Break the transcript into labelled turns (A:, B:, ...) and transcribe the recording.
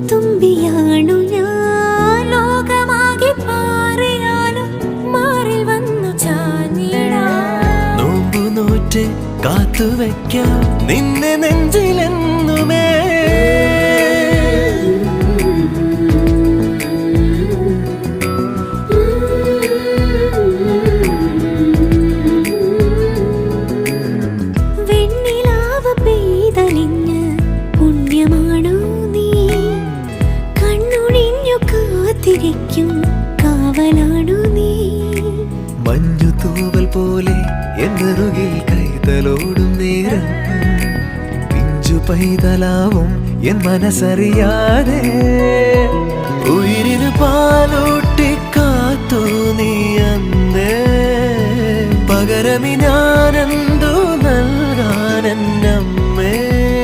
A: തുമ്പിയാണു ഞാൻ ലോകമാകെ പാറിയാലും മാറിൽ വന്നു ചാഞ്ഞിടാം
B: നോമ്പു നോറ്റ് കാത്തുവയ്ക്കാം നിന്നെ നെഞ്ചിലെന്നുമേ
A: വെണ്ണിലാവ് പെയ്തലിഞ്ഞ് പുണ്യമാണോ നീ കണ്ണുണിഞ്ഞു കാത്തിരിക്കും കാവലാണു നീ
B: മഞ്ഞു തൂവൽ പോലെ എന്നറുകിൽ കൈതലോടും നേരം പിഞ്ചു പൈതലാവും എൻ മനസ്സറിയാതെ ഉയിരിന് പാലൂട്ടി കാത്തു നീ അന്നേ പകരമി ഞാനെന്ന്